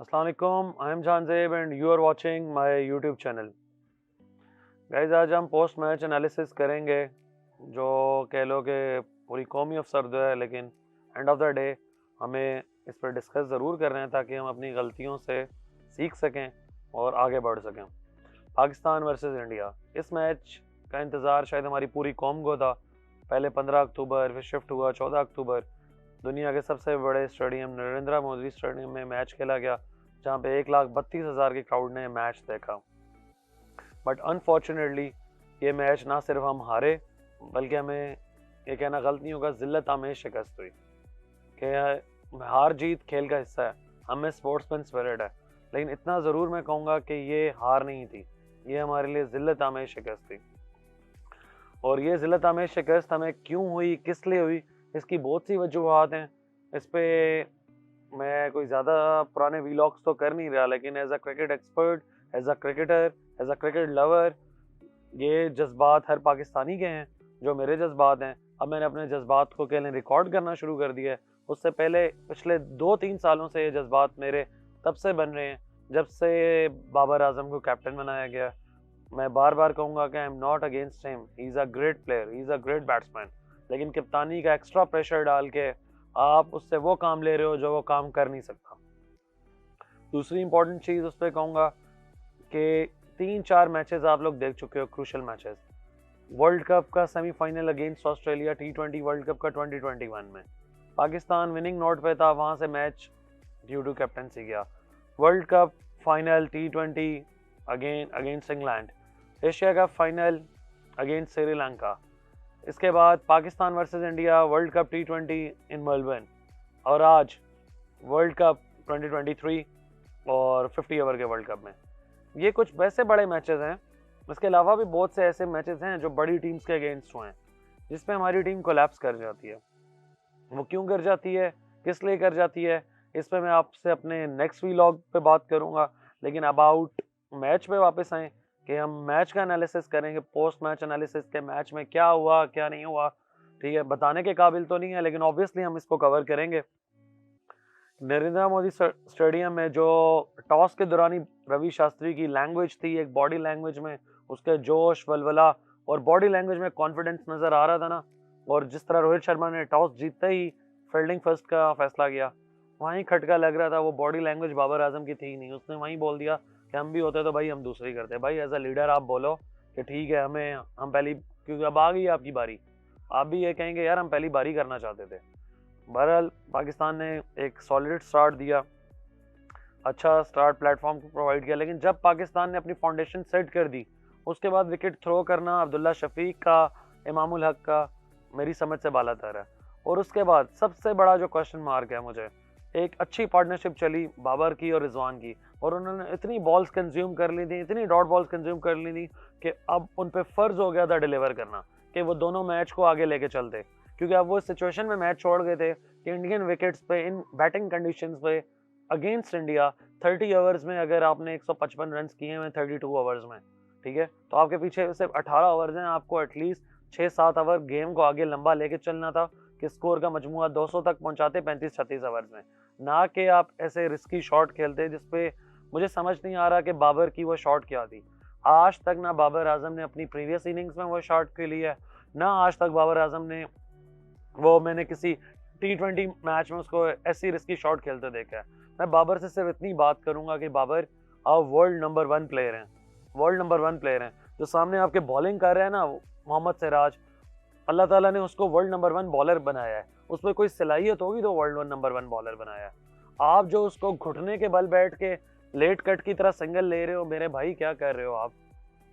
अस्सलाम वालेकुम, I am Janzeb and you are watching my YouTube channel. Guys, आज हम पोस्ट मैच एनालिसिस करेंगे जो कह लो कि पूरी कौम ही अफसरदा है, लेकिन एंड ऑफ द डे हमें इस पर डिस्कस ज़रूर कर रहे हैं ताकि हम अपनी गलतियों से सीख सकें और आगे बढ़ सकें। पाकिस्तान वर्सेस इंडिया, इस मैच का इंतज़ार शायद हमारी पूरी कौम को था। पहले 15 अक्टूबर, फिर शिफ्ट हुआ 14 अक्टूबर। दुनिया के सबसे बड़े स्टेडियम नरेंद्र मोदी स्टेडियम में मैच खेला गया, जहां पे 1,32,000 की क्राउड ने मैच देखा। बट अनफॉर्चुनेटली ये मैच ना सिर्फ हम हारे, बल्कि हमें ये कहना गलत नहीं होगा, जिल्लत आमेज शिकस्त हुई। कि हार जीत खेल का हिस्सा है, हमें स्पोर्ट्समैन स्पिरिट है, लेकिन इतना ज़रूर मैं कहूँगा कि ये हार नहीं थी, ये हमारे लिए जिल्लत आमेज शिकस्त थी। और ये जिल्लत आमेज शिकस्त हमें क्यों हुई, किस लिए हुई, इसकी बहुत सी वजूहत हैं। इस पे मैं कोई ज़्यादा पुराने वीलॉग्स तो कर नहीं रहा, लेकिन as a cricket expert, as a cricketer, as a cricket lover, ये जज्बात हर पाकिस्तानी के हैं जो मेरे जज्बात हैं। अब मैंने अपने जज्बात को कहने रिकॉर्ड करना शुरू कर दिया है। उससे पहले पिछले 2-3 सालों से ये जज्बात मेरे तब से बन रहे हैं जब से बाबर आजम को कैप्टन बनाया गया। मैं बार बार कहूँगा कि I am not against him, he is a great player, he is a great batsman, लेकिन कप्तानी का एक्स्ट्रा प्रेशर डाल के आप उससे वो काम ले रहे हो जो वो काम कर नहीं सकता। दूसरी इंपॉर्टेंट चीज़ उस पर कहूँगा कि 3-4 मैचेस आप लोग देख चुके हो, क्रूशल मैचेस। वर्ल्ड कप का semifinal against Australia, T20 world cup का 2021 में पाकिस्तान विनिंग नोट पे था, वहाँ से मैच ड्यू टू कैप्टनसी गया। World cup final T20 against England, Asia cup final against Sri Lanka. इसके बाद Pakistan versus India world cup T20 in Melbourne, और आज वर्ल्ड कप 2023 और 50 ओवर के वर्ल्ड कप में। ये कुछ वैसे बड़े मैचेस हैं। इसके अलावा भी बहुत से ऐसे मैचेस हैं जो बड़ी टीम्स के अगेंस्ट हुए हैं, जिसमें हमारी टीम कोलैप्स कर जाती है। वो क्यों कर जाती है, किस लिए कर जाती है, इस पे मैं आपसे अपने नेक्स्ट व्लॉग पे बात करूंगा। लेकिन अबाउट मैच पे वापस आए कि हम मैच का एनालिसिस करेंगे, पोस्ट मैच एनालिसिस के मैच में क्या हुआ क्या नहीं हुआ। ठीक है, बताने के काबिल तो नहीं है, लेकिन ऑब्वियसली हम इसको कवर करेंगे। नरेंद्र मोदी स्टेडियम में जो टॉस के दौरान ही रवि शास्त्री की लैंग्वेज थी, एक बॉडी लैंग्वेज में उसके जोश, वलवला और बॉडी लैंग्वेज में कॉन्फिडेंस नजर आ रहा था ना, और जिस तरह रोहित शर्मा ने टॉस जीतते ही फील्डिंग फर्स्ट का फैसला किया, वहीं खटका लग रहा था। वो बॉडी लैंग्वेज बाबर आजम की थी नहीं, उसने वहीं बोल दिया कि हम भी होते तो भाई हम दूसरी करते। भाई एज अ लीडर आप बोलो कि ठीक है, हम पहली, क्योंकि अब आ गई आपकी बारी, आप भी ये कहेंगे यार हम पहली बारी करना चाहते थे। बहरहाल पाकिस्तान ने एक सॉलिड स्टार्ट दिया, अच्छा स्टार्ट प्लेटफॉर्म को प्रोवाइड किया, लेकिन जब पाकिस्तान ने अपनी फाउंडेशन सेट कर दी, उसके बाद विकेट थ्रो करना अब्दुल्ला शफीक का, इमामुल हक का, मेरी समझ से बाला तर है। और उसके बाद सबसे बड़ा जो क्वेश्चन मार्क है मुझे, एक अच्छी पार्टनरशिप चली बाबर की और रिजवान की, और उन्होंने इतनी बॉल्स कंज्यूम कर ली थी, इतनी डॉट बॉल्स कंज्यूम कर ली थी कि अब उन पे फर्ज हो गया था डिलीवर करना, कि वो दोनों मैच को आगे लेके चलते। क्योंकि अब वो सिचुएशन में मैच छोड़ गए थे कि इंडियन विकेट्स पे, इन बैटिंग कंडीशंस पे अगेंस्ट इंडिया 30 ओवर्स में अगर आपने 155 रन किए हैं 32 ओवर्स में, ठीक है, तो आपके पीछे सिर्फ 18 ओवर्स हैं, आपको एटलीस्ट 6-7 ओवर गेम को आगे लंबा लेके चलना था कि स्कोर का मजमुआ 200 तक पहुंचाते 35-36 ओवर्स में, ना कि आप ऐसे रिस्की शॉट खेलते जिसपे मुझे समझ नहीं आ रहा कि बाबर की वो शॉट क्या थी। आज तक ना बाबर आजम ने अपनी प्रीवियस इनिंग्स में वो शॉट खेली है, ना आज तक बाबर आजम ने वो, मैंने किसी T20 मैच में उसको ऐसी रिस्की शॉट खेलते देखा है। मैं बाबर से सिर्फ इतनी बात करूंगा कि बाबर आप वर्ल्ड नंबर 1 प्लेयर हैं, वर्ल्ड नंबर 1 प्लेयर हैं। जो सामने आपके बॉलिंग कर रहे हैं ना मोहम्मद सिराज, अल्लाह ताला ने उसको वर्ल्ड नंबर 1 बॉलर बनाया है, उसमें कोई सलाहियत होगी तो वर्ल्ड नंबर 1 बॉलर बनाया है। आप जो उसको घुटने के बल बैठ के लेट कट की तरह सिंगल ले रहे हो, मेरे भाई क्या कर रहे हो आप?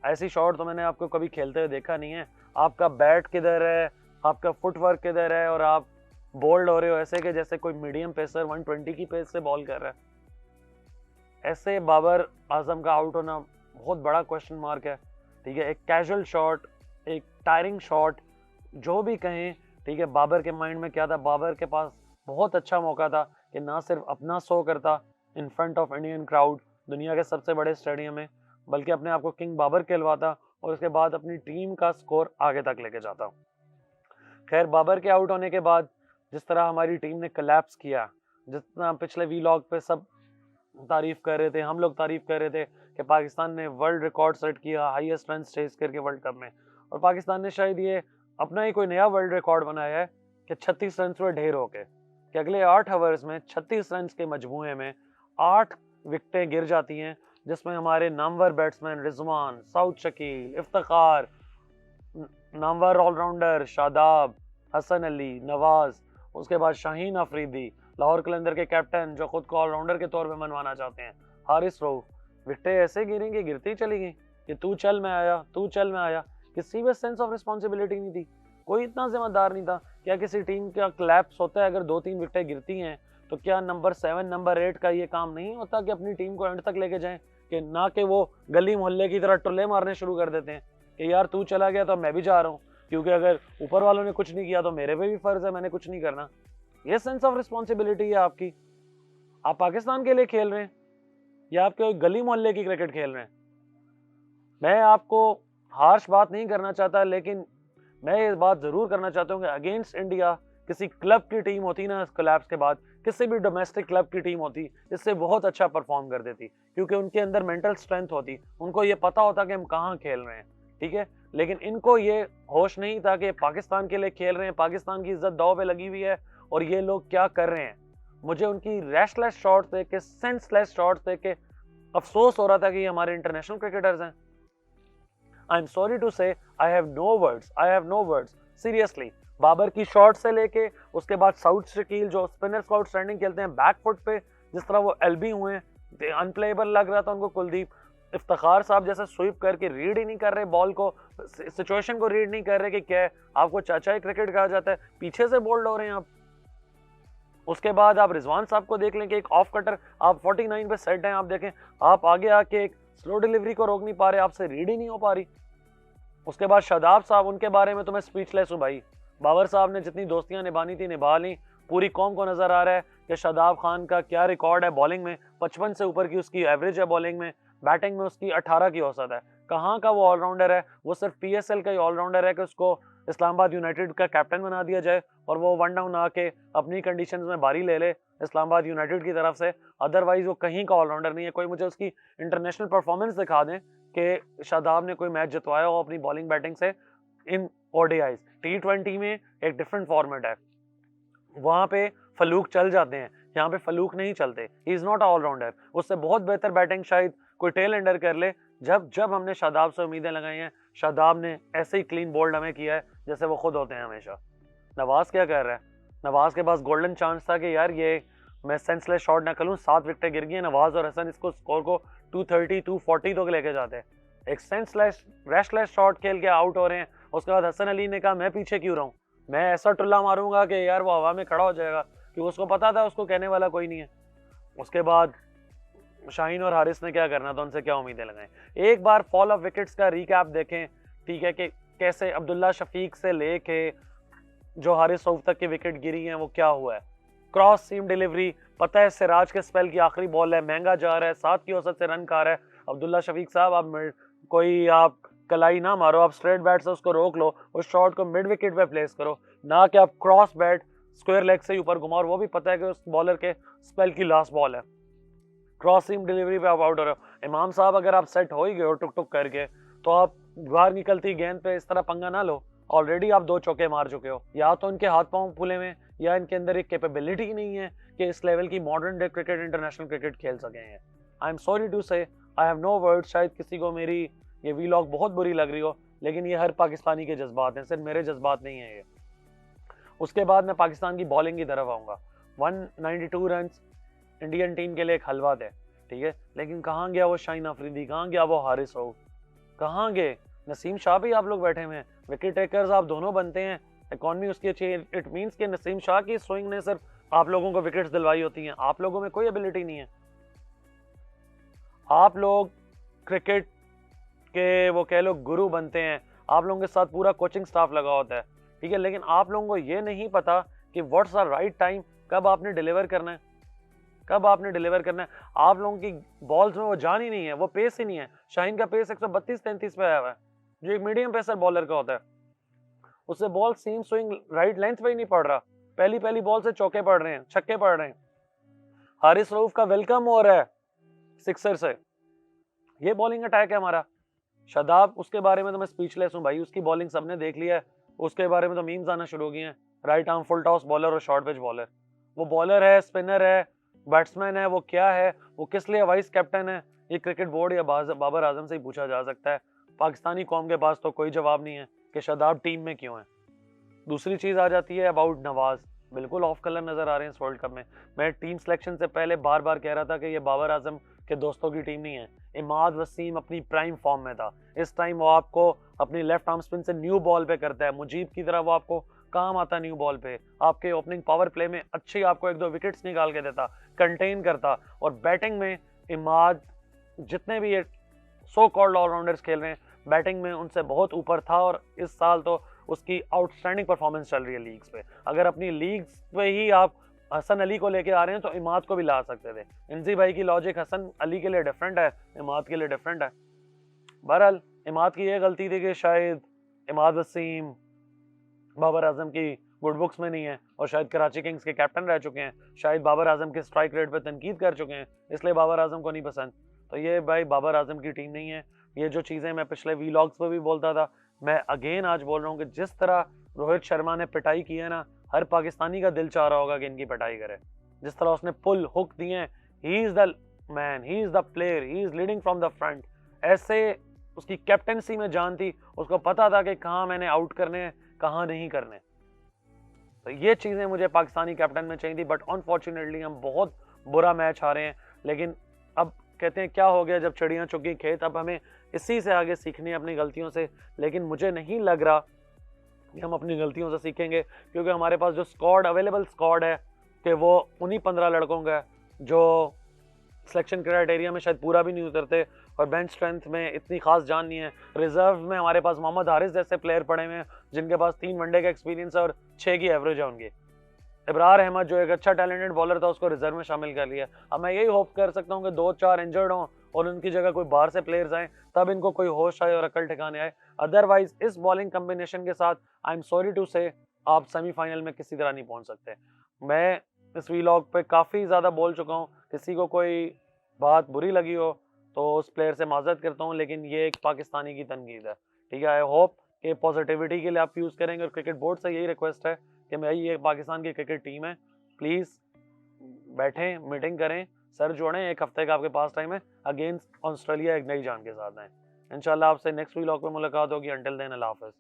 ऐसी शॉट तो मैंने आपको कभी खेलते हुए देखा नहीं है। आपका बैट किधर है, आपका फुटवर्क किधर है, और आप बोल्ड हो रहे हो ऐसे कि जैसे कोई मीडियम पेसर 120 की पेस से बॉल कर रहा है। ऐसे बाबर आजम का आउट होना बहुत बड़ा क्वेश्चन मार्क है। ठीक है, एक कैजुअल शॉट, एक टायरिंग शॉट, जो भी कहें, ठीक है, बाबर के माइंड में क्या था? बाबर के पास बहुत अच्छा मौका था कि ना सिर्फ अपना शो करता in front of Indian crowd दुनिया के सबसे बड़े स्टेडियम में, बल्कि अपने आप को किंग बाबर कहलवाता और उसके बाद अपनी टीम का स्कोर आगे तक लेके जाता। खैर, बाबर के आउट होने के बाद जिस तरह हमारी टीम ने कोलैप्स किया, जितना पिछले वीलॉग पे सब तारीफ कर रहे थे, हम लोग तारीफ कर रहे थे कि पाकिस्तान ने वर्ल्ड रिकॉर्ड सेट किया हाईएस्ट रन चेस करके वर्ल्ड कप में, और पाकिस्तान ने शायद ये अपना ही कोई नया वर्ल्ड रिकॉर्ड बनाया है कि 36 रन पर ढेर होके कि अगले 8 ओवर्स में 36 रन के मजमूए में 8 विकेटें गिर जाती हैं, जिसमें हमारे नामवर बैट्समैन रिजवान, साउथ शकील, इफ्तिखार, नामवर ऑलराउंडर शादाब, हसन अली, नवाज, उसके बाद शाहीन अफरीदी, लाहौर कलंदर के कैप्टन जो खुद को ऑलराउंडर के तौर पे मनवाना चाहते हैं, हारिस रऊफ, विकेटें ऐसे गिरेंगी, गिरती चली गई कि तू चल मैं आया, तू चल मैं आया। किसी में सेंस ऑफ रिस्पॉन्सिबिलिटी नहीं थी, कोई इतना जिम्मेदार नहीं था। क्या किसी टीम का क्लैप्स होता है अगर 2-3 विकेटें गिरती हैं, तो क्या नंबर 7 नंबर 8 का ये काम नहीं होता कि अपनी टीम को एंड तक लेके जाएं, कि ना कि वो गली मोहल्ले की तरह टुल्ले मारने शुरू कर देते हैं कि यार तू चला गया तो मैं भी जा रहा हूँ, क्योंकि अगर ऊपर वालों ने कुछ नहीं किया तो मेरे पे भी फर्ज है, मैंने कुछ नहीं करना। ये सेंस ऑफ रिस्पॉन्सिबिलिटी है आपकी? आप पाकिस्तान के लिए खेल रहे हैं या आपके गली मोहल्ले की क्रिकेट खेल रहे हैं? मैं आपको हार्श बात नहीं करना चाहता, लेकिन मैं ये बात जरूर करना चाहता हूँ कि अगेंस्ट इंडिया किसी क्लब की टीम होती ना कोलैप्स के बाद, किसी भी डोमेस्टिक क्लब की टीम होती, इससे बहुत अच्छा परफॉर्म कर देती, क्योंकि उनके अंदर मेंटल स्ट्रेंथ होती, उनको ये पता होता कि हम कहाँ खेल रहे हैं, ठीक है। लेकिन इनको ये होश नहीं था कि पाकिस्तान के लिए खेल रहे हैं, पाकिस्तान की इज्जत दांव पे लगी हुई है और ये लोग क्या कर रहे हैं। मुझे उनकी रैशलेस शॉट्स देख के, सेंसलेस शॉट्स देख के अफसोस हो रहा था कि ये हमारे इंटरनेशनल क्रिकेटर्स हैं। I am sorry to say, I have no words seriously. Babar की शॉट से लेके उसके बाद साउथ शकील जो स्पिनर्स को आउटस्टैंडिंग खेलते हैं बैक फुट पे, जिस तरह वो एलबी हुए हैं, अनप्लेएबल लग रहा था उनको कुलदीप। इफ्तिखार साहब जैसे स्वीप करके रीड ही नहीं कर रहे बॉल को, सिचुएशन को रीड नहीं कर रहे कि क्या है, आपको चाचा क्रिकेट कहा जाता है, पीछे से बोल्ड हो रहे हैं आप। उसके बाद आप रिजवान साहब को देख लें कि एक ऑफ कटर, आप 49 पे सेट हैं, आप देखें आप आगे आके एक स्लो डिलीवरी को रोक नहीं पा रहे, आपसे रीड ही नहीं हो पा रही। उसके बाद शादाब साहब, उनके बारे में तो मैं स्पीचलेस हूँ भाई। बाबर साहब ने जितनी दोस्तियां निभानी थी निभा ली, पूरी कौम को नजर आ रहा है कि शादाब खान का क्या रिकॉर्ड है बॉलिंग में, 55 से ऊपर की उसकी एवरेज है बॉलिंग में, बैटिंग में उसकी 18 की औसत है। कहाँ का वो ऑलराउंडर है? वो सिर्फ PSL का ही ऑलराउंडर है कि उसको इस्लामाबाद यूनाइटेड का कैप्टन बना दिया जाए और वो वन डाउन आके अपनी कंडीशंस में बारी ले ले इस्लामाबाद यूनाइटेड की तरफ से। अदरवाइज वो कहीं का ऑलराउंडर नहीं है। कोई मुझे उसकी इंटरनेशनल परफॉर्मेंस दिखा दें कि शादाब ने कोई मैच जितवाया हो अपनी बॉलिंग बैटिंग से इन ODIs। T20 में एक डिफरेंट फॉर्मेट है, वहां पे फलूक चल जाते हैं, यहाँ पे फलूक नहीं चलते। ही इज नॉट ऑलराउंडर, उससे बहुत बेहतर बैटिंग शायद कोई टेल एंडर कर ले। जब हमने शादाब से उम्मीदें लगाई हैं, शादाब ने ऐसे ही क्लीन बोल्ड हमें किया है जैसे वो खुद होते हैं हमेशा। नवाज क्या कर रहा है? नवाज के पास गोल्डन चांस था कि यार ये मैं सेंसलेस शॉट ना करूं, 7 विकेटें गिर गई हैं, नवाज और हसन इसको स्कोर को 230 240 तो लेके जाते हैं। एक सेंसलेस रैशलेस शॉट खेल के आउट हो रहे हैं। उसके बाद हसन अली ने कहा मैं पीछे क्यों रहूं, मैं ऐसा टुल्ला मारूंगा कि यार वो हवा में खड़ा हो जाएगा, क्योंकि उसको पता था उसको कहने वाला कोई नहीं है। उसके बाद शाहीन और हारिस ने क्या करना था, उनसे क्या उम्मीदें लगाएं। एक बार फॉल ऑफ विकेट्स का रिकैप देखें, ठीक है, कि कैसे अब्दुल्ला शफीक से लेके जो हारिस रऊफ तक की विकेट गिरी हैं वो क्या हुआ है। क्रॉस सीम डिलीवरी, पता है सिराज के स्पेल की आखिरी बॉल है, महंगा जा रहा है, 7 की औसत से रन खा रहा है। अब्दुल्ला शफीक साहब आप कलाई ना मारो, आप स्ट्रेट बैट से उसको रोक लो, उस शॉट को मिड विकेट पे प्लेस करो, ना कि आप क्रॉस बैट स्क्वायर लेग से ऊपर घुमाओ, और वो भी पता है कि उस बॉलर के स्पेल की लास्ट बॉल है। क्रॉस सीम डिलीवरी पे आप आउट हो रहे हो। इमाम साहब अगर आप सेट हो ही गए हो टुक टुक करके, तो आप बाहर निकलती गेंद पे इस तरह पंगा ना लो। ऑलरेडी आप 2 चौके मार चुके हो। या तो इनके हाथ पांव फूले हुए या इनके अंदर एक कैपेबिलिटी नहीं है कि इस लेवल की modern day cricket, international cricket खेल सके हैं। I am sorry to say, I have no word. शायद किसी को मेरी ये वीलॉग बहुत बुरी लग रही हो, लेकिन ये हर पाकिस्तानी के जज्बात हैं, सिर्फ मेरे जज्बात नहीं है ये। उसके बाद मैं पाकिस्तान की बॉलिंग की तरफ आऊँगा। 192 रन इंडियन टीम के लिए एक हलवा थे, ठीक है, लेकिन कहाँ गया वो शाहीन अफरीदी, कहाँ गया वो हारिस रऊफ, कहाँ गए? नसीम शाह भी आप लोग बैठे हुए हैं, विकेट टेकर्स आप दोनों बनते हैं, इकॉनमी उसकी अच्छी है। इट मीन्स कि नसीम शाह की स्विंग ने सिर्फ आप लोगों को विकेट्स दिलवाई होती हैं, आप लोगों में कोई एबिलिटी नहीं है। आप लोग क्रिकेट के वो कह लो गुरु बनते हैं, आप लोगों के साथ पूरा कोचिंग स्टाफ लगा होता है, ठीक है, लेकिन आप लोगों को ये नहीं पता कि व्हाट्स द राइट टाइम, कब आपने डिलीवर करना है, कब आपने डिलीवर करना है। आप लोगों की बॉल्स में वो जान ही नहीं है, वो पेस ही नहीं है। शाहीन का पेस 132-33 पे आया हुआ है, जो एक मीडियम पेसर बॉलर का होता है। उससे बॉल सीम स्विंग राइट लेंथ पे ही नहीं पड़ रहा, पहली बॉल से चौके पड़ रहे हैं, छक्के पड़ रहे हैं। हारिस रऊफ का वेलकम हो रहा है, सिक्सर से। ये बॉलिंग अटैक है हमारा। शादाब, उसके बारे में तो मैं स्पीचलेस हूँ भाई, उसकी बॉलिंग सबने देख लिया है, उसके बारे में तो मीम्स आना शुरू हो गए हैं। Right arm full toss bowler और शॉर्ट पिच बॉलर। वो बॉलर है, स्पिनर है, बैट्समैन है, वो क्या है, वो किस लिए वाइस कैप्टन है, ये क्रिकेट बोर्ड या बाबर आजम से ही पूछा जा सकता है। पाकिस्तानी कौम के पास तो कोई जवाब नहीं है कि शादाब टीम में क्यों है। दूसरी चीज आ जाती है अबाउट नवाज। बिल्कुल ऑफ कलर नजर आ रहे हैं इस वर्ल्ड कप में। मैं टीम सिलेक्शन से पहले बार बार कह रहा था कि ये बाबर आजम के दोस्तों की टीम नहीं है। इमाद वसीम अपनी प्राइम फॉर्म में था। इस टाइम वो आपको अपनी लेफ्ट आर्म स्पिन से न्यू बॉल पे करता है। मुजीब की तरह वो आपको काम आता न्यू बॉल पे, आपके ओपनिंग पावर प्ले में अच्छी आपको 1-2 विकेट्स निकाल के देता, कंटेन करता। और बैटिंग में इमाद, जितने भी ये सो कॉल्ड ऑलराउंडर्स खेल रहे हैं, बैटिंग में उनसे बहुत ऊपर था। और इस साल तो उसकी आउटस्टैंडिंग परफॉर्मेंस चल रही है लीग्स पे। अगर अपनी लीग्स पे ही आप हसन अली को लेके आ रहे हैं तो इमाद को भी ला सकते थे। इंजी भाई की लॉजिक हसन अली के लिए डिफरेंट है, इमाद के लिए डिफरेंट है। बहरहाल इमाद की ये गलती थी कि शायद इमाद वसीम बाबर आजम की गुड बुक्स में नहीं है, और शायद कराची किंग्स के कैप्टन रह चुके हैं, शायद बाबर आजम के स्ट्राइक रेट पे तनकीद कर चुके हैं, इसलिए बाबर आजम को नहीं पसंद। तो ये भाई बाबर आजम की टीम नहीं है। ये जो चीज़ें मैं पिछले वीलॉग्स पे भी बोलता था, मैं अगेन आज बोल रहा हूँ कि जिस तरह रोहित शर्मा ने पिटाई की है ना, हर पाकिस्तानी का दिल चाह रहा होगा कि इनकी पिटाई करे। जिस तरह उसने पुल हुक दिए हैं, he is the man, he is the player, he is leading from the front. ऐसे उसकी कैप्टनसी में जान थी, उसको पता था कि कहाँ मैंने आउट करने हैं, कहाँ नहीं करने। तो ये चीज़ें मुझे पाकिस्तानी कैप्टन में चाहिए थी, बट अनफॉर्चुनेटली हम बहुत बुरा मैच हारे हैं। लेकिन अब कहते हैं क्या हो गया जब चिड़ियाँ चुग गई खेत, अब हमें इसी से आगे सीखनी है अपनी गलतियों से। लेकिन मुझे नहीं लग रहा कि हम अपनी गलतियों से सीखेंगे, क्योंकि हमारे पास जो स्क्वाड अवेलेबल स्क्वाड है कि वो उन्हीं 15 लड़कों का है जो सिलेक्शन क्राइटेरिया में शायद पूरा भी नहीं उतरते, और बेंच स्ट्रेंथ में इतनी खास जान नहीं है। रिजर्व में हमारे पास मोहम्मद हारिस जैसे प्लेयर पड़े हुए हैं जिनके पास 3 वनडे का एक्सपीरियंस है और 6 की एवरेज है उनकी। इब्रार अहमद जो एक अच्छा टैलेंटेड बॉलर था, उसको रिजर्व में शामिल कर लिया। अब मैं यही होप कर सकता हूँ कि 2-4 इंजर्ड हों और उनकी जगह कोई बाहर से प्लेयर्स आए, तब इनको कोई होश आए और अकल ठिकाने आए। अदरवाइज इस बॉलिंग कम्बिनेशन के साथ आई एम सॉरी टू से आप सेमीफाइनल में किसी तरह नहीं पहुंच सकते। मैं इस वीलॉग पे काफ़ी ज़्यादा बोल चुका हूँ, किसी को कोई बात बुरी लगी हो तो उस प्लेयर से माजरत करता हूँ, लेकिन ये एक पाकिस्तानी की तनकीद है। ठीक है, आई होप कि पॉजिटिविटी के लिए आप यूज़ करेंगे। और क्रिकेट बोर्ड से यही रिक्वेस्ट है कि भाई ये पाकिस्तान की क्रिकेट टीम है, प्लीज़ बैठें, मीटिंग करें, सर जोड़ें। 1 हफ्ते का आपके पास टाइम है, अगेंस्ट ऑस्ट्रेलिया एक नई जान के साथ हैं। इंशाल्लाह आपसे नेक्स्ट वीलॉग पे मुलाकात होगी। अंटिल देन अल्लाह हाफ़िज़।